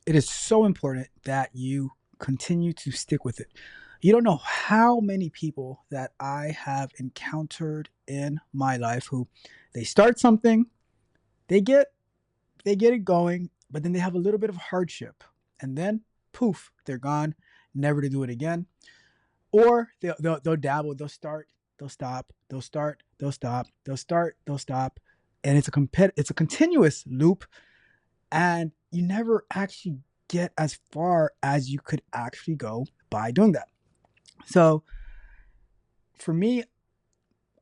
it is so important that you continue to stick with it. You don't know how many people that I have encountered in my life who they start something, they get they get it going, but then they have a little bit of hardship, and then poof, they're gone, never to do it again. Or they'll dabble, they'll start, they'll stop, they'll start, they'll stop, they'll start, they'll stop, and it's a continuous loop, and you never actually get as far as you could actually go by doing that. So for me,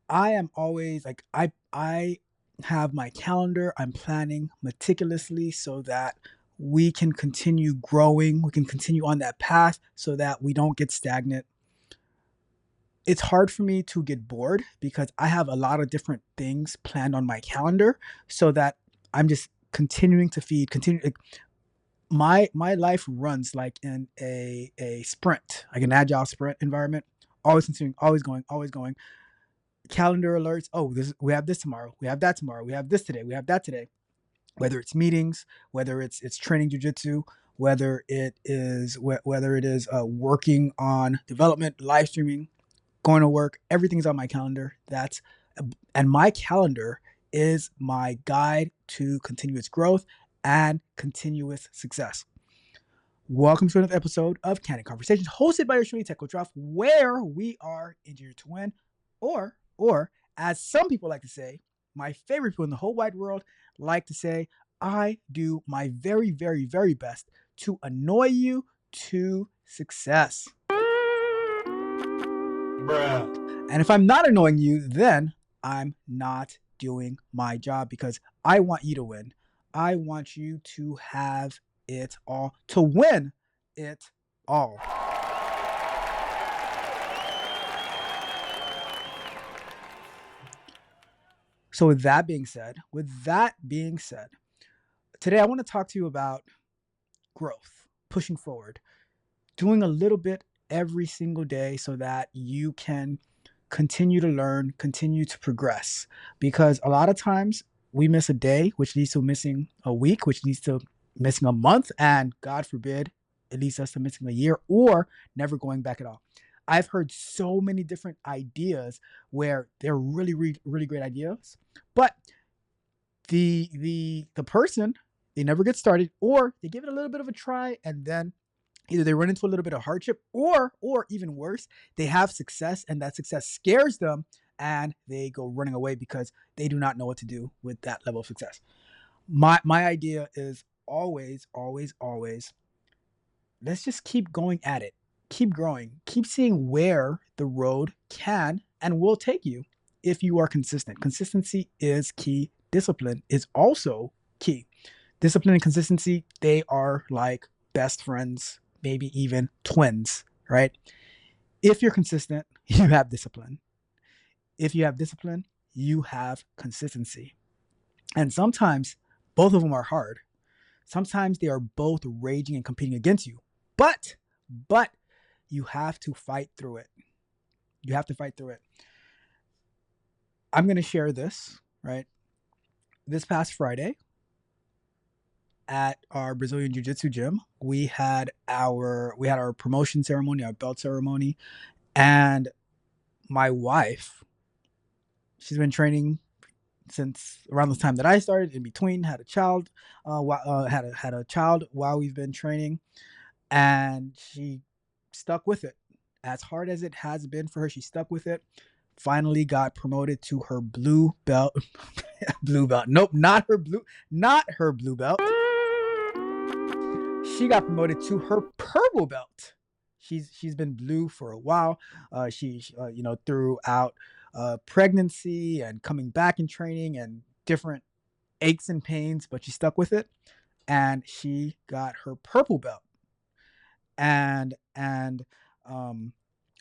I am always like I have my calendar. I'm planning meticulously so that we can continue growing. We can continue on that path so that we don't get stagnant. It's hard for me to get bored because I have a lot of different things planned on my calendar so that I'm just continuing to feed, continue like, my life runs like in a sprint, like an agile sprint environment. Always continuing, always going, always going. Calendar alerts. Oh, this we have this tomorrow. We have that tomorrow. We have this today. We have that today. Whether it's meetings, whether it's training jujitsu, whether it is working on development, live streaming, going to work. Everything's on my calendar. And my calendar is my guide to continuous growth and continuous success. Welcome to another episode of Candid Conversations, hosted by your truly tech coach Ralph, where we are engineered to win, or as some people like to say, my favorite people in the whole wide world like to say, I do my very, very, very best to annoy you to success. Bruh. And if I'm not annoying you, then I'm not doing my job because I want you to win. I want you to have it all, to win it all. So with that being said, today I want to talk to you about growth, pushing forward, doing a little bit every single day so that you can continue to learn, continue to progress. Because a lot of times we miss a day, which leads to missing a week, which leads to missing a month, and God forbid, it leads us to missing a year or never going back at all. I've heard so many different ideas where they're really, really, really great ideas, but the person, they never get started, or they give it a little bit of a try, and then either they run into a little bit of hardship, or even worse, they have success and that success scares them and they go running away because they do not know what to do with that level of success. My idea is always, always, always, let's just keep going at it. Keep growing. Keep seeing where the road can and will take you if you are consistent. Consistency is key. Discipline is also key. Discipline and consistency, they are like best friends, maybe even twins, right? If you're consistent, you have discipline. If you have discipline, you have consistency. And sometimes both of them are hard. Sometimes they are both raging and competing against you. But you have to fight through it. You have to fight through it. I'm going to share this, right? This past Friday at our Brazilian Jiu-Jitsu gym, we had our promotion ceremony, our belt ceremony, and my wife, she's been training since around the time that I started. In between, had a child, had a child while we've been training, and she stuck with it. As hard as it has been for her, she stuck with it. Finally, got promoted to her blue belt. Blue belt. Nope, not her blue belt. She got promoted to her purple belt. She's been blue for a while. She throughout pregnancy and coming back in training and different aches and pains, but she stuck with it, and she got her purple belt. And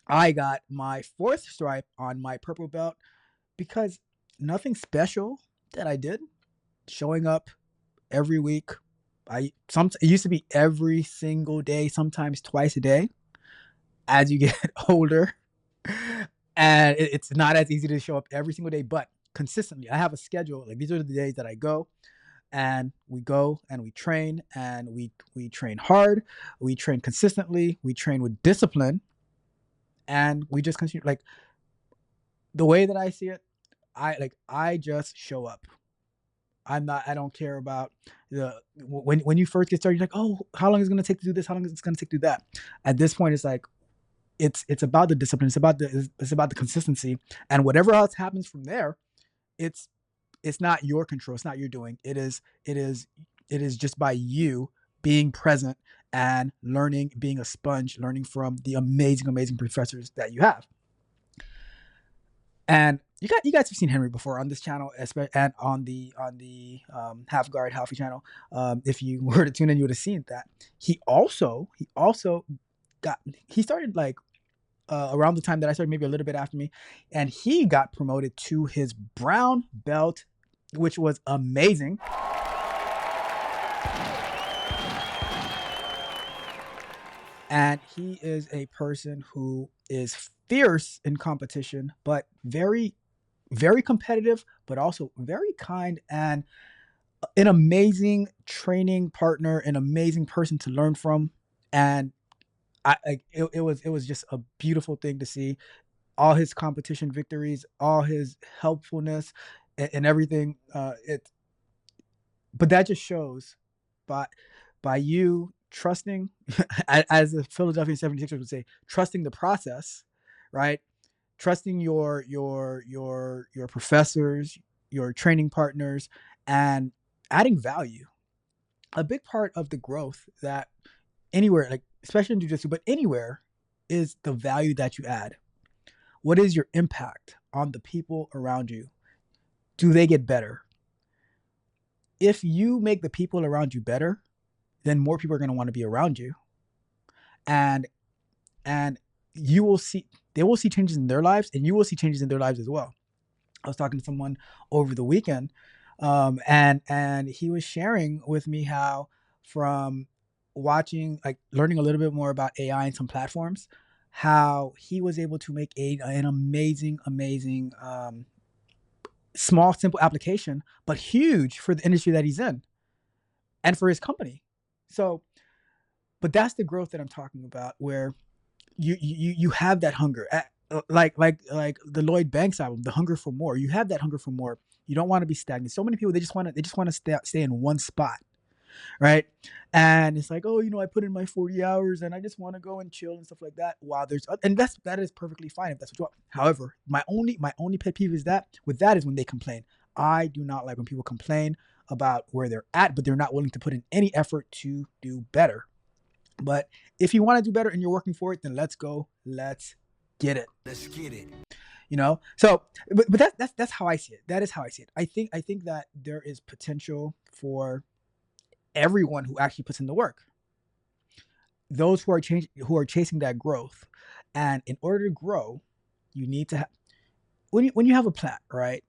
I got my fourth stripe on my purple belt because nothing special that I did. Showing up every week. It used to be every single day, sometimes twice a day. As you get older, and it's not as easy to show up every single day, but consistently. I have a schedule. Like these are the days that I go. and we go and we train, and we train hard, we train consistently, we train with discipline, and we just continue. Like, the way that I see it, I just show up. I don't care about the when you first get started, you're like, oh, how long is it gonna take to do this? How long is it gonna take to do that? At this point, it's like it's about the discipline, it's about the consistency, and whatever else happens from there, it's it's not your control, it's not your doing. It is just by you being present and learning, being a sponge, learning from the amazing professors that you have. And you guys have seen Henry before on this channel, and Half Guard Halfy channel. If you were to tune in, you would have seen that he also got he started like around the time that I started, maybe a little bit after me, and he got promoted to his brown belt, which was amazing. And he is a person who is fierce in competition, but very competitive, but also very kind, and an amazing training partner, an amazing person to learn from. And it was just a beautiful thing to see all his competition victories, all his helpfulness, and everything. It But that just shows by you trusting, as the Philadelphia 76ers would say, trusting the process, right? Trusting your professors, your training partners, and adding value. A big part of the growth that anywhere, like especially in jiu-jitsu, but anywhere, is the value that you add. What is your impact on the people around you? Do they get better? If you make the people around you better, then more people are going to want to be around you, and and you will see they will see changes in their lives, and you will see changes in their lives as well. I was talking to someone over the weekend, and he was sharing with me how, from watching, like learning a little bit more about AI and some platforms, how he was able to make an amazing small simple application, but huge for the industry that he's in and for his company. So, but that's the growth that I'm talking about, where you have that hunger. Like the Lloyd Banks album, The Hunger for More. You have that hunger for more. You don't want to be stagnant. So many people, they just want to stay in one spot, right? And it's like, oh, I put in my 40 hours and I just want to go and chill and stuff like that. While and that is perfectly fine if that's what you want. However, my only pet peeve is that is when they complain. I do not like when people complain about where they're at, but they're not willing to put in any effort to do better. But if you want to do better and you're working for it, then let's go. Let's get it. Let's get it. So, but that's how I see it. That is how I see it. I think that there is potential for everyone who actually puts in the work. Those who are chasing that growth, and in order to grow, you need to have when you have a plant, right?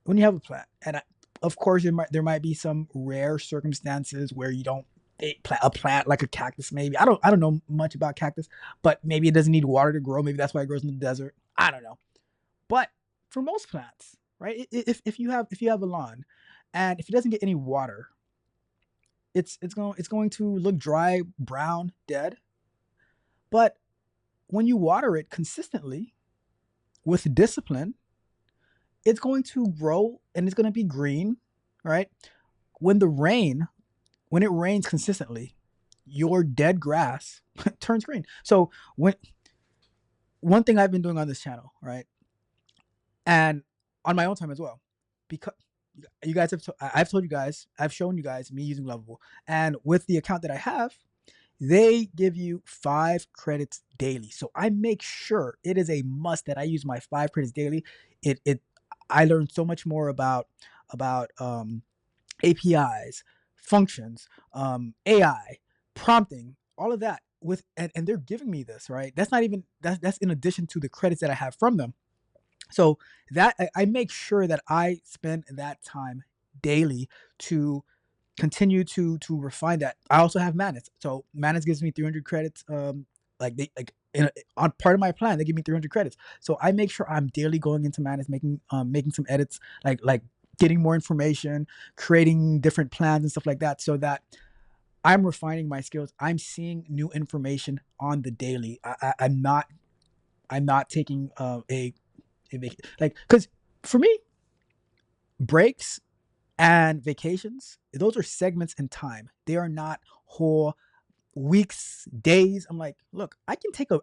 When you have a plant, and of course there might be some rare circumstances where you don't a plant like a cactus. Maybe I don't know much about cactus, but maybe it doesn't need water to grow. Maybe that's why it grows in the desert. I don't know. But for most plants, right? If you have a lawn, and if it doesn't get any water, it's going to look dry, brown, dead. But when you water it consistently with discipline, it's going to grow and it's going to be green, right? When the rain when it rains consistently, your dead grass turns green. So when one thing I've been doing on this channel, right, and on my own time as well, because you guys I've told you guys, I've shown you guys me using Lovable, and with the account that I have, they give you 5 credits daily. So I make sure it is a must that I use my 5 credits daily. It I learned so much more about APIs, functions, AI, prompting, all of that and they're giving me this, right? That's in addition to the credits that I have from them. So that I make sure that I spend that time daily to continue to refine that. I also have Manus. So Manus gives me 300 credits. On part of my plan, they give me 300 credits. So I make sure I'm daily going into Manus, making some edits, like getting more information, creating different plans and stuff like that, so that I'm refining my skills. I'm seeing new information on the daily. I'm not taking like, because for me, breaks and vacations, those are segments in time. They are not whole weeks, days. I'm like, look, I can take a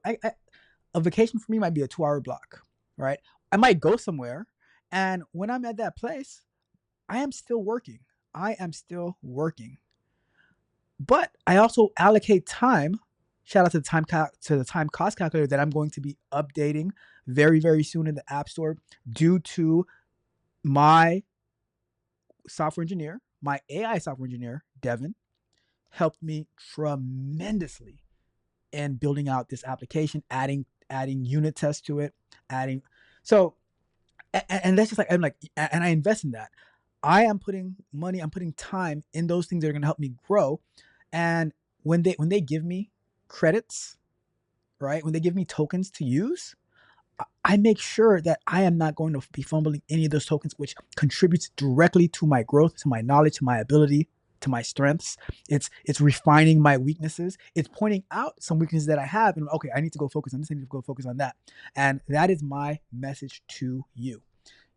vacation. For me might be a 2 hour block, right? I might go somewhere, and when I'm at that place, I am still working. I am still working, but I also allocate time. Shout out to to the time cost calculator that I'm going to be updating very very soon in the App Store, due to my software engineer, my AI software engineer, Devin, helped me tremendously in building out this application, adding unit tests to it, adding so and that's just like, I'm like, and I invest in that. I am putting money, I'm putting time in those things that are going to help me grow. And when they give me credits, right? When they give me tokens to use, I make sure that I am not going to be fumbling any of those tokens, which contributes directly to my growth, to my knowledge, to my ability, to my strengths. It's refining my weaknesses. It's pointing out some weaknesses that I have, and okay, I need to go focus on this. I need to go focus on that. And that is my message to you.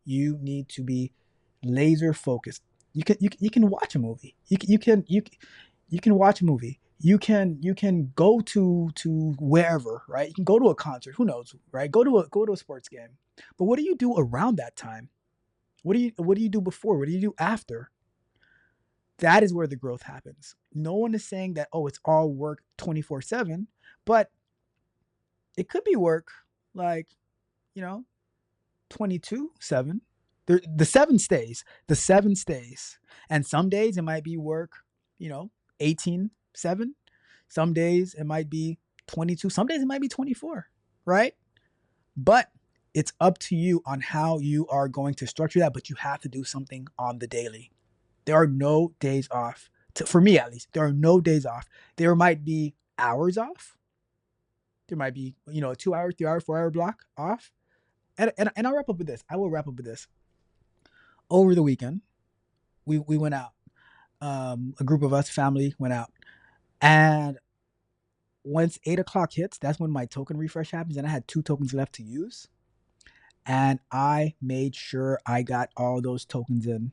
You need to be laser focused. You can watch a movie. You can watch a movie. You can go to wherever, right? You can go to a concert. Who knows, right? Go to a sports game. But what do you do around that time? What do you do before? What do you do after? That is where the growth happens. No one is saying that, oh, it's all work 24/7, but it could be work, like, you know 22/7. The seven stays. The seven stays. And some days it might be work, 18/7. Some days it might be 22. Some days it might be 24, right? But it's up to you on how you are going to structure that, but you have to do something on the daily. There are no days off. For me, at least, there are no days off. There might be hours off. There might be, a 2 hour, 3 hour, 4 hour block off. And I'll wrap up with this. I will wrap up with this. Over the weekend, we went out. A group of us, family, went out. And once 8 o'clock hits, that's when my token refresh happens. And I had 2 tokens left to use. And I made sure I got all those tokens in.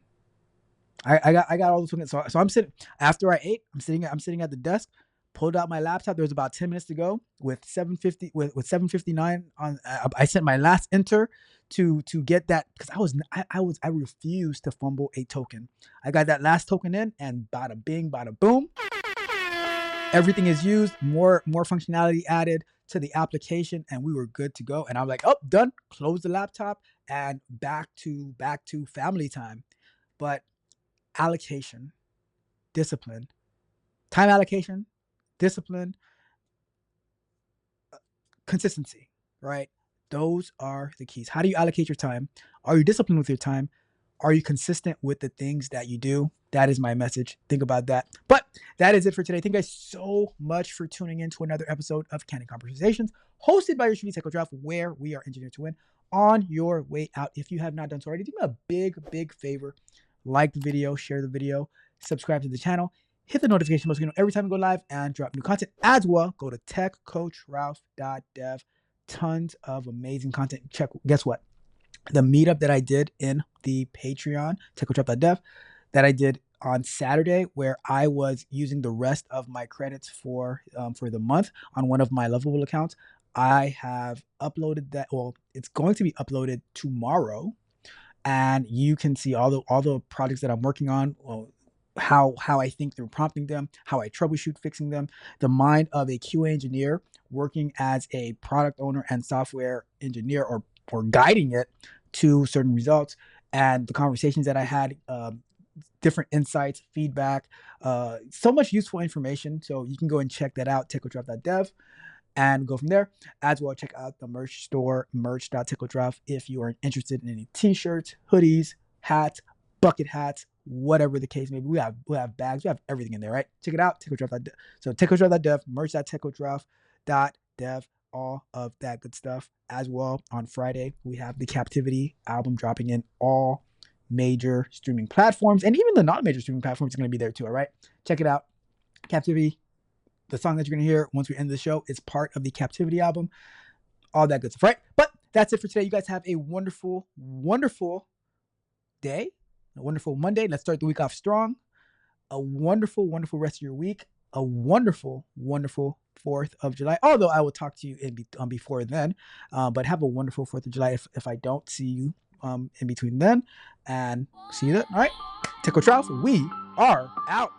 I got all those tokens. So I'm sitting, after I ate, I'm sitting at the desk, pulled out my laptop. There was about 10 minutes to go with 750 with 759 on. I sent my last enter to get that, because I refused to fumble a token. I got that last token in, and bada bing, bada boom, everything is used. More functionality added to the application, and we were good to go. And I'm like, oh, done. Close the laptop and back to family time. But allocation, discipline, time allocation, discipline, consistency, right? Those are the keys. How do you allocate your time? Are you disciplined with your time? Are you consistent with the things that you do? That is my message. Think about that. But that is it for today. Thank you guys so much for tuning in to another episode of Candid Conversations, hosted by your Shooting Cycle Draft, where we are engineered to win. On your way out, if you have not done so already, do me a big favor. Like the video, share the video, subscribe to the channel, hit the notification bell so you know every time we go live and drop new content. As well, go to techcoachralph.dev. Tons of amazing content. Guess what? The meetup that I did in the Patreon, techcoachralph.dev, that I did on Saturday, where I was using the rest of my credits for the month on one of my Lovable accounts. I have uploaded that. Well, it's going to be uploaded tomorrow, and you can see all the projects that I'm working on. Well, how I think through prompting them, how I troubleshoot fixing them, the mind of a QA engineer working as a product owner and software engineer, or guiding it to certain results, and the conversations that I had, different insights, feedback, so much useful information. So you can go and check that out, techcoachralph.dev, and go from there. As well, check out the merch store, merch.tickledraft, if you are interested in any t-shirts, hoodies, hats, bucket hats, whatever the case may be. We have bags, we have everything in there, right? Check it out, tickledraft.dev. So tickledraft.dev, merch.tickledraft.dev, all of that good stuff. As well, on Friday, we have the Captivity album dropping in all major streaming platforms, and even the non-major streaming platforms are going to be there too. All right, check it out. Captivity, the song that you're going to hear once we end the show, is part of the Captivity album. All that good stuff, right? But that's it for today. You guys have a wonderful, wonderful day, a wonderful Monday. Let's start the week off strong. A wonderful, wonderful rest of your week. A wonderful, wonderful 4th of July. Although I will talk to you before then, but have a wonderful 4th of July if I don't see you in between then. And see you then. All right. Tickle Trials, we are out.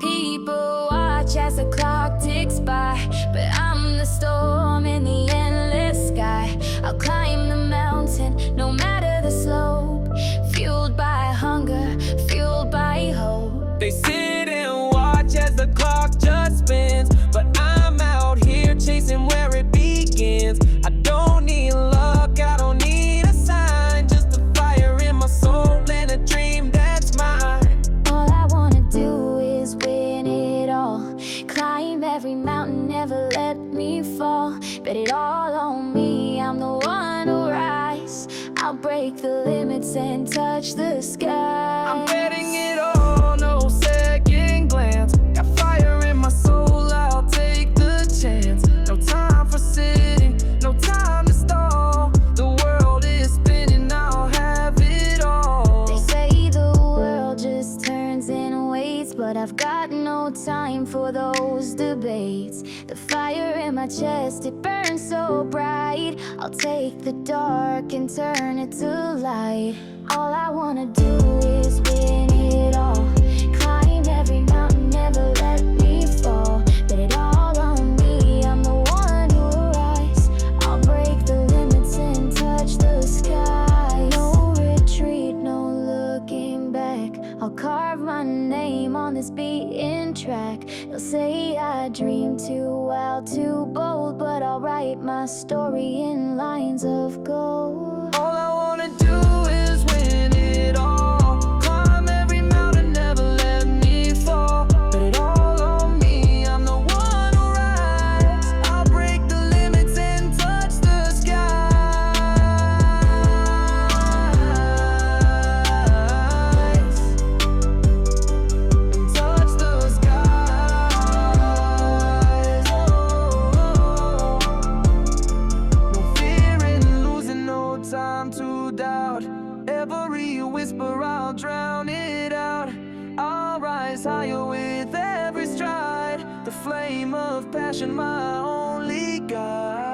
People watch as the clock ticks by, but I'm the storm in the endless sky. I'll climb the mountain, no matter the slope. Fueled by hunger, fueled by hope. They sit and watch as the clock just spins, but I'm out here chasing where it begins. I don't need luck, I don't need a sign, just a fire in my soul and a dream that's mine. All I wanna do is win it all. Climb every mountain, never let me fall. Bet it all on me, I'm the one who rise. I'll break the limits and touch the sky. I'm betting it all, no second glance. Got fire in my soul, I'll take the chance. No time for sitting, no time to stall. The world is spinning, I'll have it all. They say the world just turns and waits, but I've got no time for those debates. The fire in my chest, it burns so bright. I'll take the dark and turn it to light. All I wanna do is win it all. Climb every mountain, never let me fall. Bet it all on me, I'm the one who rise. I'll break the limits and touch the sky. No retreat, no looking back. I'll carve my name on this beaten track. They'll say I dream too wild, too bold, but I'll write my story in lines of gold. All I wanna do is win it all. Climb every mountain, never let me fall. Bet it all on me, I'm the one who rise. I'll break the limits and touch the skies. And touch the skies. No fear in losing, no time to doubt. Every whisper, I'll drown it out. I'll rise higher with every stride. The flame of passion, my only guide.